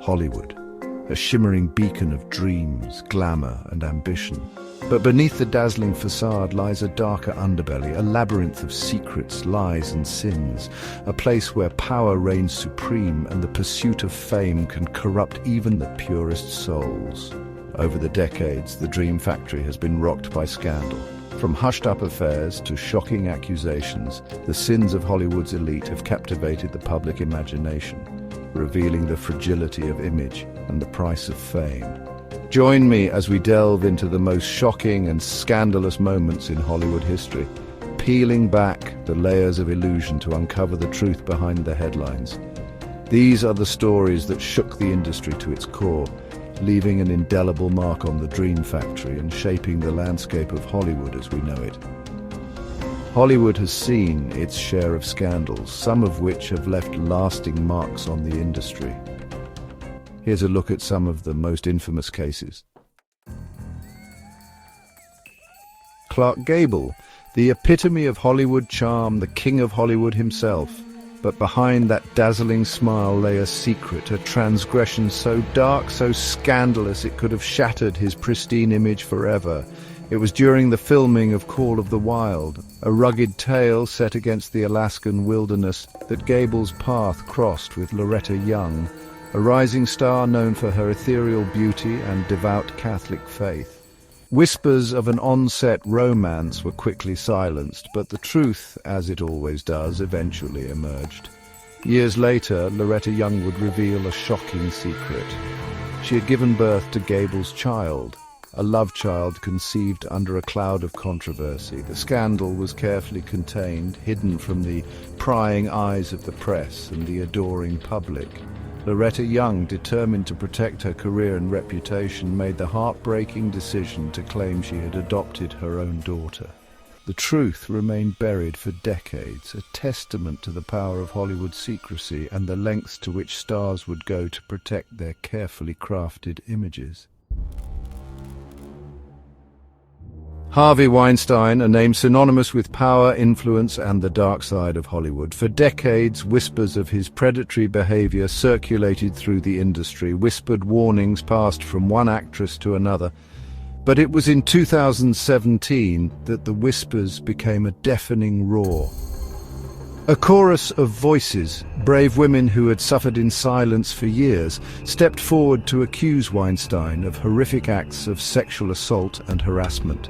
Hollywood, a shimmering beacon of dreams, glamour, and ambition. But beneath the dazzling facade lies a darker underbelly, a labyrinth of secrets, lies, and sins, a place where power reigns supreme and the pursuit of fame can corrupt even the purest souls. Over the decades, the Dream Factory has been rocked by scandal. From hushed-up affairs to shocking accusations, the sins of Hollywood's elite have captivated the public imagination, revealing the fragility of image and the price of fame. Join me as we delve into the most shocking and scandalous moments in Hollywood history, peeling back the layers of illusion to uncover the truth behind the headlines. These are the stories that shook the industry to its core, leaving an indelible mark on the Dream Factory and shaping the landscape of Hollywood as we know it. Hollywood has seen its share of scandals, some of which have left lasting marks on the industry. Here's a look at some of the most infamous cases. Clark Gable, the epitome of Hollywood charm, the king of Hollywood himself. But behind that dazzling smile lay a secret, a transgression so dark, so scandalous it could have shattered his pristine image forever. It was during the filming of Call of the Wild, a rugged tale set against the Alaskan wilderness, that Gable's path crossed with Loretta Young, a rising star known for her ethereal beauty and devout Catholic faith. Whispers of an on-set romance were quickly silenced, but the truth, as it always does, eventually emerged. Years later, Loretta Young would reveal a shocking secret. She had given birth to Gable's child, a love child conceived under a cloud of controversy. The scandal was carefully contained, hidden from the prying eyes of the press and the adoring public. Loretta Young, determined to protect her career and reputation, made the heartbreaking decision to claim she had adopted her own daughter. The truth remained buried for decades, a testament to the power of Hollywood secrecy and the lengths to which stars would go to protect their carefully crafted images. Harvey Weinstein, a name synonymous with power, influence, and the dark side of Hollywood. For decades, whispers of his predatory behavior circulated through the industry. Whispered warnings passed from one actress to another. But it was in 2017 that the whispers became a deafening roar. A chorus of voices, brave women who had suffered in silence for years, stepped forward to accuse Weinstein of horrific acts of sexual assault and harassment.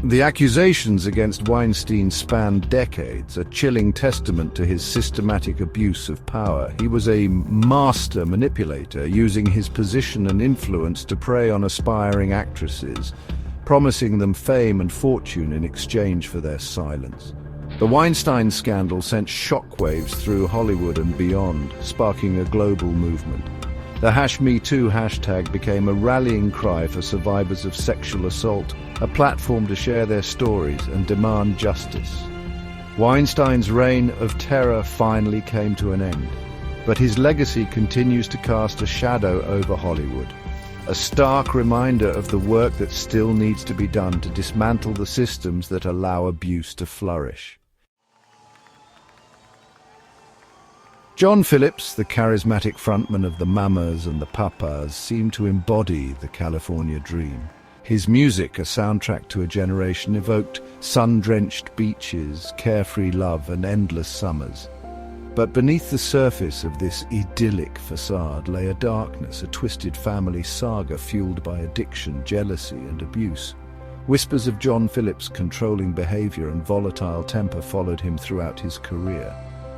The accusations against Weinstein spanned decades, a chilling testament to his systematic abuse of power. He was a master manipulator, using his position and influence to prey on aspiring actresses, promising them fame and fortune in exchange for their silence. The Weinstein scandal sent shockwaves through Hollywood and beyond, sparking a global movement. The #MeToo hashtag became a rallying cry for survivors of sexual assault, a platform to share their stories and demand justice. Weinstein's reign of terror finally came to an end, but his legacy continues to cast a shadow over Hollywood, a stark reminder of the work that still needs to be done to dismantle the systems that allow abuse to flourish. John Phillips, the charismatic frontman of the Mamas and the Papas, seemed to embody the California dream. His music, a soundtrack to a generation, evoked sun-drenched beaches, carefree love, and endless summers. But beneath the surface of this idyllic facade lay a darkness, a twisted family saga fueled by addiction, jealousy, and abuse. Whispers of John Phillips' controlling behavior and volatile temper followed him throughout his career.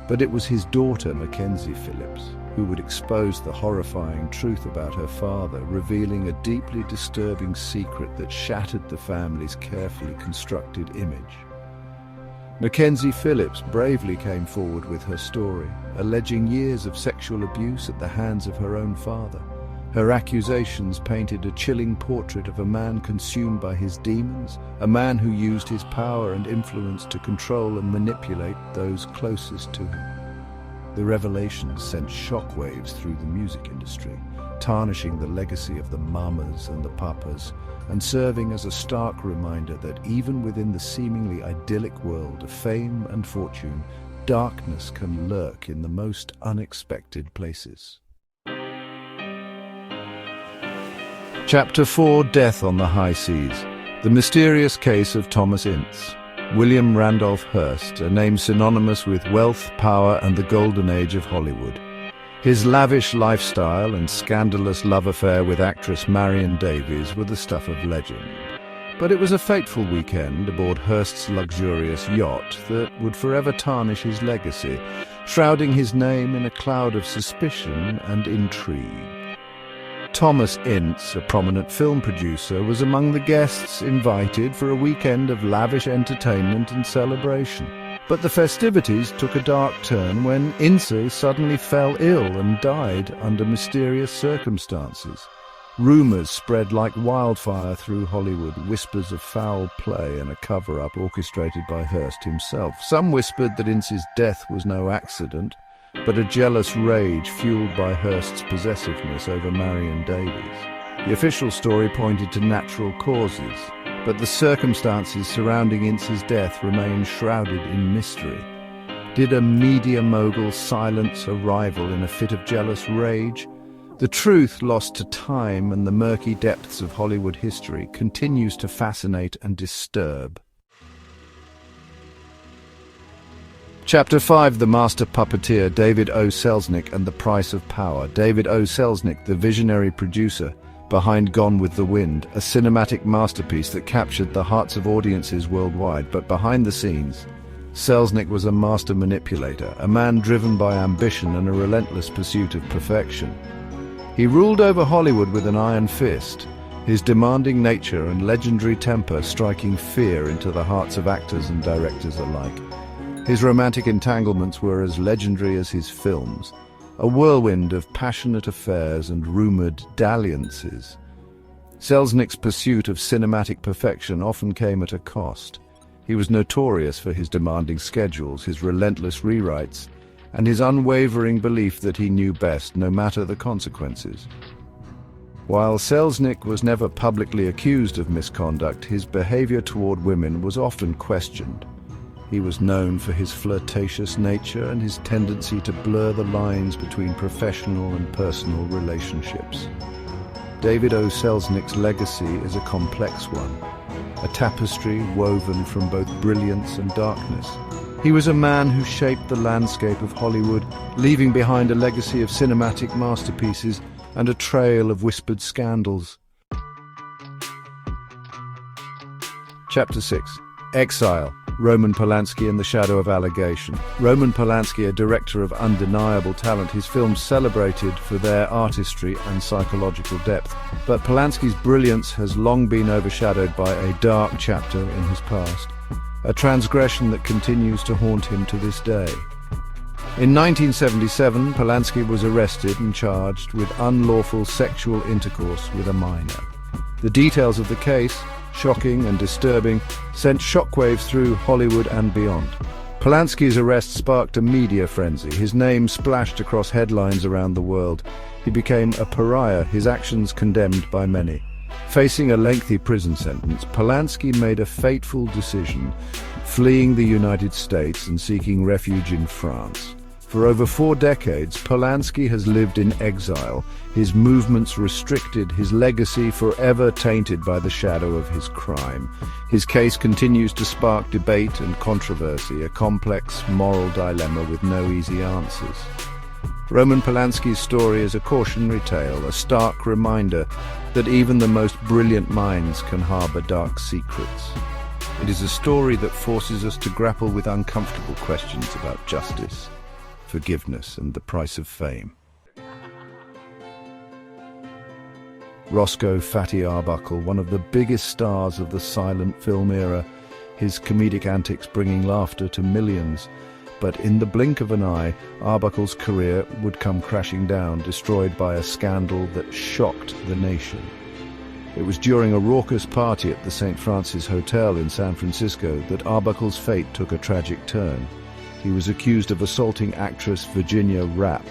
But it was his daughter, Mackenzie Phillips, who would expose the horrifying truth about her father, revealing a deeply disturbing secret that shattered the family's carefully constructed image. Mackenzie Phillips bravely came forward with her story, alleging years of sexual abuse at the hands of her own father. Her accusations painted a chilling portrait of a man consumed by his demons, a man who used his power and influence to control and manipulate those closest to him. The revelations sent shockwaves through the music industry, tarnishing the legacy of the Mamas and the Papas, and serving as a stark reminder that even within the seemingly idyllic world of fame and fortune, darkness can lurk in the most unexpected places. Chapter 4: Death on the High Seas. The mysterious case of Thomas Ince. William Randolph Hearst, a name synonymous with wealth, power, and the golden age of Hollywood. His lavish lifestyle and scandalous love affair with actress Marion Davies were the stuff of legend. But it was a fateful weekend aboard Hearst's luxurious yacht that would forever tarnish his legacy, shrouding his name in a cloud of suspicion and intrigue. Thomas Ince, a prominent film producer, was among the guests invited for a weekend of lavish entertainment and celebration. But the festivities took a dark turn when Ince suddenly fell ill and died under mysterious circumstances. Rumors spread like wildfire through Hollywood, whispers of foul play and a cover-up orchestrated by Hearst himself. Some whispered that Ince's death was no accident, but a jealous rage fueled by Hearst's possessiveness over Marion Davies. The official story pointed to natural causes, but the circumstances surrounding Ince's death remain shrouded in mystery. Did a media mogul silence a rival in a fit of jealous rage? The truth, lost to time and the murky depths of Hollywood history, continues to fascinate and disturb. Chapter 5: The Master Puppeteer, David O. Selznick and the Price of Power. David O. Selznick, the visionary producer behind Gone with the Wind, a cinematic masterpiece that captured the hearts of audiences worldwide. But behind the scenes, Selznick was a master manipulator, a man driven by ambition and a relentless pursuit of perfection. He ruled over Hollywood with an iron fist, his demanding nature and legendary temper striking fear into the hearts of actors and directors alike. His romantic entanglements were as legendary as his films, a whirlwind of passionate affairs and rumored dalliances. Selznick's pursuit of cinematic perfection often came at a cost. He was notorious for his demanding schedules, his relentless rewrites, and his unwavering belief that he knew best, no matter the consequences. While Selznick was never publicly accused of misconduct, his behavior toward women was often questioned. He was known for his flirtatious nature and his tendency to blur the lines between professional and personal relationships. David O. Selznick's legacy is a complex one, a tapestry woven from both brilliance and darkness. He was a man who shaped the landscape of Hollywood, leaving behind a legacy of cinematic masterpieces and a trail of whispered scandals. Chapter 6: Exile. Roman Polanski in the shadow of Allegation. Roman Polanski, a director of undeniable talent, his films celebrated for their artistry and psychological depth. But Polanski's brilliance has long been overshadowed by a dark chapter in his past, a transgression that continues to haunt him to this day. In 1977, Polanski was arrested and charged with unlawful sexual intercourse with a minor. The details of the case, shocking and disturbing, sent shockwaves through Hollywood and beyond. Polanski's arrest sparked a media frenzy. His name splashed across headlines around the world. He became a pariah, his actions condemned by many. Facing a lengthy prison sentence, Polanski made a fateful decision, fleeing the United States and seeking refuge in France. For over 4 decades, Polanski has lived in exile, his movements restricted, his legacy forever tainted by the shadow of his crime. His case continues to spark debate and controversy, a complex moral dilemma with no easy answers. Roman Polanski's story is a cautionary tale, a stark reminder that even the most brilliant minds can harbor dark secrets. It is a story that forces us to grapple with uncomfortable questions about justice, forgiveness, and the price of fame. Roscoe "Fatty" Arbuckle, one of the biggest stars of the silent film era, his comedic antics bringing laughter to millions. But in the blink of an eye, Arbuckle's career would come crashing down, destroyed by a scandal that shocked the nation. It was during a raucous party at the St. Francis Hotel in San Francisco that Arbuckle's fate took a tragic turn. He was accused of assaulting actress Virginia Rapp,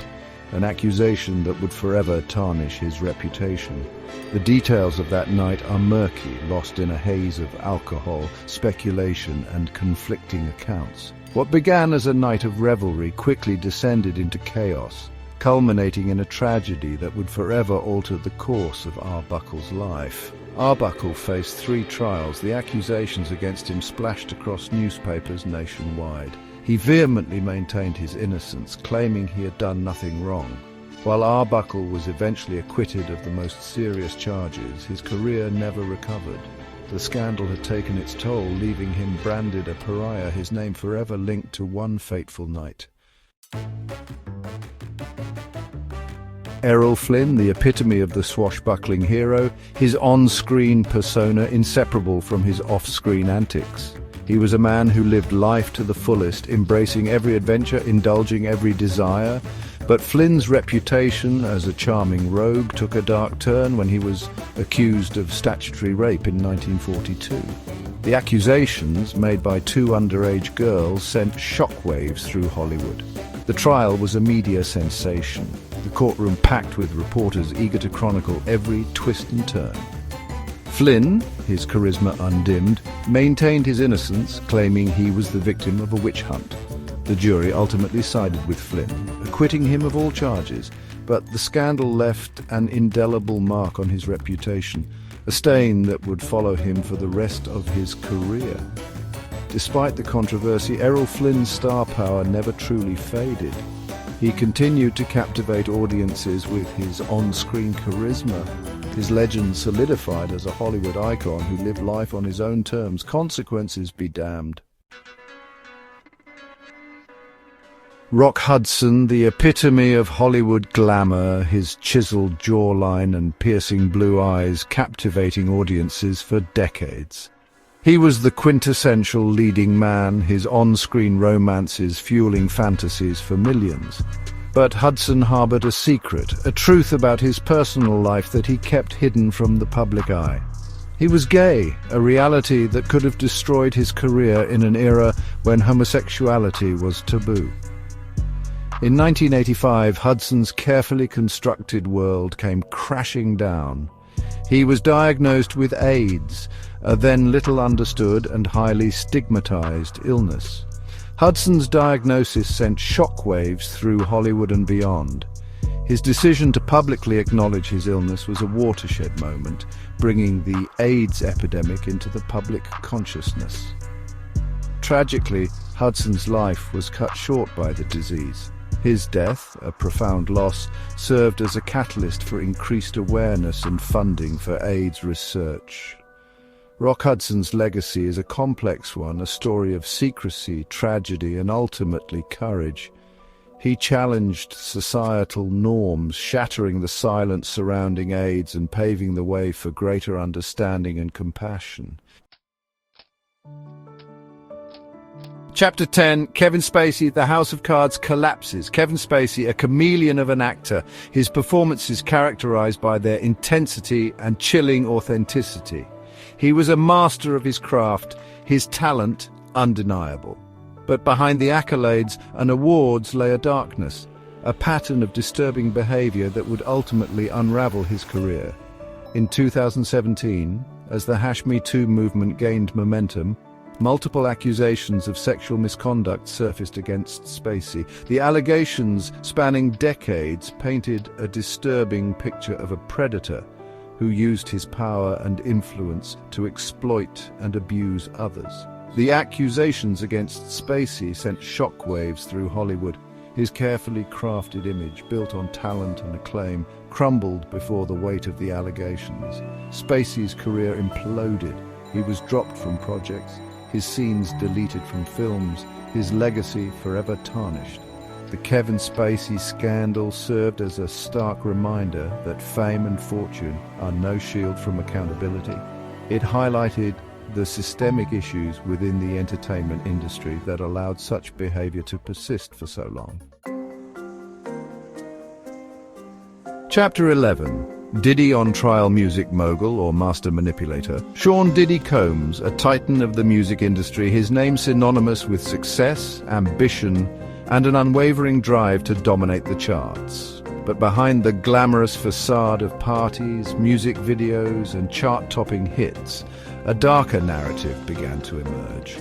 an accusation that would forever tarnish his reputation. The details of that night are murky, lost in a haze of alcohol, speculation, and conflicting accounts. What began as a night of revelry quickly descended into chaos, culminating in a tragedy that would forever alter the course of Arbuckle's life. Arbuckle faced 3 trials. The accusations against him splashed across newspapers nationwide. He vehemently maintained his innocence, claiming he had done nothing wrong. While Arbuckle was eventually acquitted of the most serious charges, his career never recovered. The scandal had taken its toll, leaving him branded a pariah, his name forever linked to one fateful night. Errol Flynn, the epitome of the swashbuckling hero, his on-screen persona inseparable from his off-screen antics. He was a man who lived life to the fullest, embracing every adventure, indulging every desire. But Flynn's reputation as a charming rogue took a dark turn when he was accused of statutory rape in 1942. The accusations, made by 2 underage girls, sent shockwaves through Hollywood. The trial was a media sensation, the courtroom packed with reporters eager to chronicle every twist and turn. Flynn, his charisma undimmed, maintained his innocence, claiming he was the victim of a witch hunt. The jury ultimately sided with Flynn, acquitting him of all charges, but the scandal left an indelible mark on his reputation, a stain that would follow him for the rest of his career. Despite the controversy, Errol Flynn's star power never truly faded. He continued to captivate audiences with his on-screen charisma. His legend solidified as a Hollywood icon who lived life on his own terms, consequences be damned. Rock Hudson, the epitome of Hollywood glamour, his chiseled jawline and piercing blue eyes captivating audiences for decades. He was the quintessential leading man, his on-screen romances fueling fantasies for millions. But Hudson harbored a secret, a truth about his personal life that he kept hidden from the public eye. He was gay, a reality that could have destroyed his career in an era when homosexuality was taboo. In 1985, Hudson's carefully constructed world came crashing down. He was diagnosed with AIDS, a then little understood and highly stigmatized illness. Hudson's diagnosis sent shockwaves through Hollywood and beyond. His decision to publicly acknowledge his illness was a watershed moment, bringing the AIDS epidemic into the public consciousness. Tragically, Hudson's life was cut short by the disease. His death, a profound loss, served as a catalyst for increased awareness and funding for AIDS research. Rock Hudson's legacy is a complex one, a story of secrecy, tragedy, and ultimately courage. He challenged societal norms, shattering the silence surrounding AIDS and paving the way for greater understanding and compassion. Chapter 10, Kevin Spacey, The House of Cards collapses. Kevin Spacey, a chameleon of an actor, his performances characterized by their intensity and chilling authenticity. He was a master of his craft, his talent undeniable. But behind the accolades and awards lay a darkness, a pattern of disturbing behavior that would ultimately unravel his career. In 2017, as the #MeToo movement gained momentum, multiple accusations of sexual misconduct surfaced against Spacey. The allegations, spanning decades, painted a disturbing picture of a predator who used his power and influence to exploit and abuse others. The accusations against Spacey sent shockwaves through Hollywood. His carefully crafted image, built on talent and acclaim, crumbled before the weight of the allegations. Spacey's career imploded. He was dropped from projects, his scenes deleted from films, his legacy forever tarnished. The Kevin Spacey scandal served as a stark reminder that fame and fortune are no shield from accountability. It highlighted the systemic issues within the entertainment industry that allowed such behavior to persist for so long. Chapter 11. Diddy on trial music mogul or master manipulator. Sean Diddy Combs, a titan of the music industry, his name synonymous with success, ambition, and an unwavering drive to dominate the charts. But behind the glamorous facade of parties, music videos, and chart-topping hits, a darker narrative began to emerge.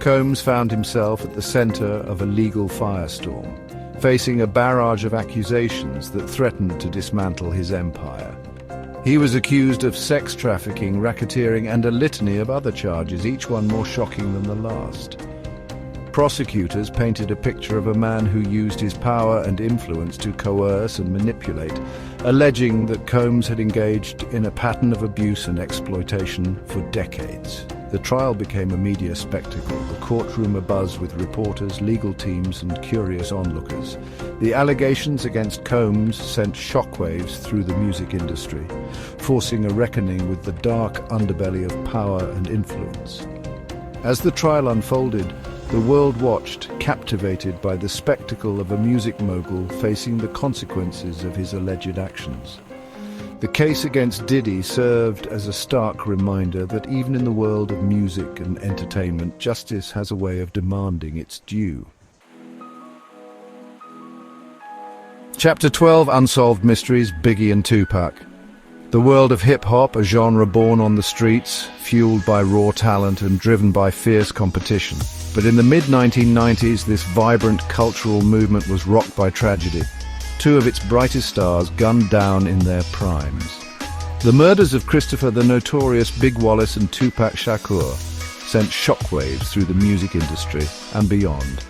Combs found himself at the center of a legal firestorm. facing a barrage of accusations that threatened to dismantle his empire. He was accused of sex trafficking, racketeering, and a litany of other charges, each one more shocking than the last. Prosecutors painted a picture of a man who used his power and influence to coerce and manipulate, alleging that Combs had engaged in a pattern of abuse and exploitation for decades. The trial became a media spectacle, the courtroom abuzz with reporters, legal teams, and curious onlookers. The allegations against Combs sent shockwaves through the music industry, forcing a reckoning with the dark underbelly of power and influence. As the trial unfolded, the world watched, captivated by the spectacle of a music mogul facing the consequences of his alleged actions. The case against Diddy served as a stark reminder that even in the world of music and entertainment, justice has a way of demanding its due. Chapter 12, Unsolved Mysteries, Biggie and Tupac. The world of hip-hop, a genre born on the streets, fueled by raw talent and driven by fierce competition. But in the mid-1990s, this vibrant cultural movement was rocked by tragedy. Two of its brightest stars gunned down in their primes. The murders of Christopher the Notorious, Big Wallace and Tupac Shakur sent shockwaves through the music industry and beyond.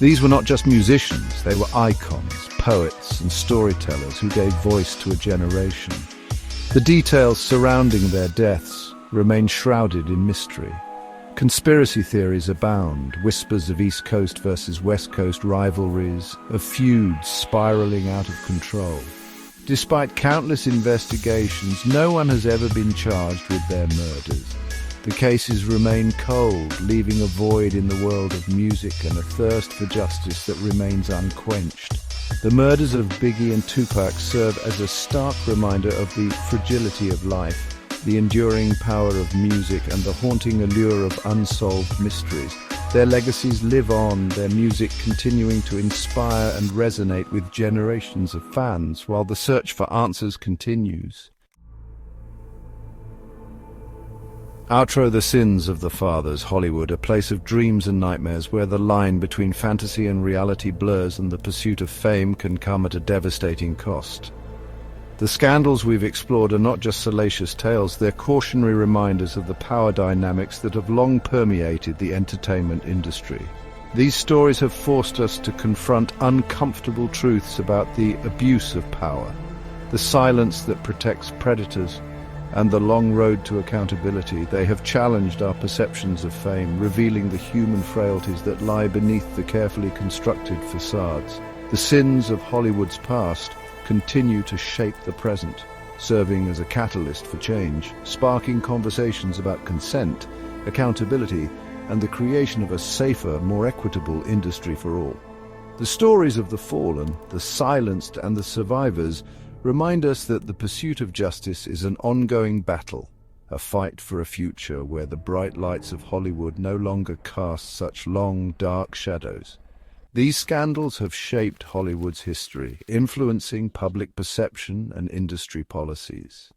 These were not just musicians, they were icons, poets and storytellers who gave voice to a generation. The details surrounding their deaths remain shrouded in mystery. Conspiracy theories abound, whispers of East Coast versus West Coast rivalries, of feuds spiraling out of control. Despite countless investigations, no one has ever been charged with their murders. The cases remain cold, leaving a void in the world of music and a thirst for justice that remains unquenched. The murders of Biggie and Tupac serve as a stark reminder of the fragility of life, the enduring power of music and the haunting allure of unsolved mysteries. Their legacies live on, their music continuing to inspire and resonate with generations of fans while the search for answers continues. Outro: The Sins of the Fathers, Hollywood, a place of dreams and nightmares where the line between fantasy and reality blurs and the pursuit of fame can come at a devastating cost. The scandals we've explored are not just salacious tales, they're cautionary reminders of the power dynamics that have long permeated the entertainment industry. These stories have forced us to confront uncomfortable truths about the abuse of power, the silence that protects predators, and the long road to accountability. They have challenged our perceptions of fame, revealing the human frailties that lie beneath the carefully constructed facades. The sins of Hollywood's past continue to shape the present, serving as a catalyst for change, sparking conversations about consent, accountability, and the creation of a safer, more equitable industry for all. The stories of the fallen, the silenced, and the survivors remind us that the pursuit of justice is an ongoing battle, a fight for a future where the bright lights of Hollywood no longer cast such long, dark shadows. These scandals have shaped Hollywood's history, influencing public perception and industry policies.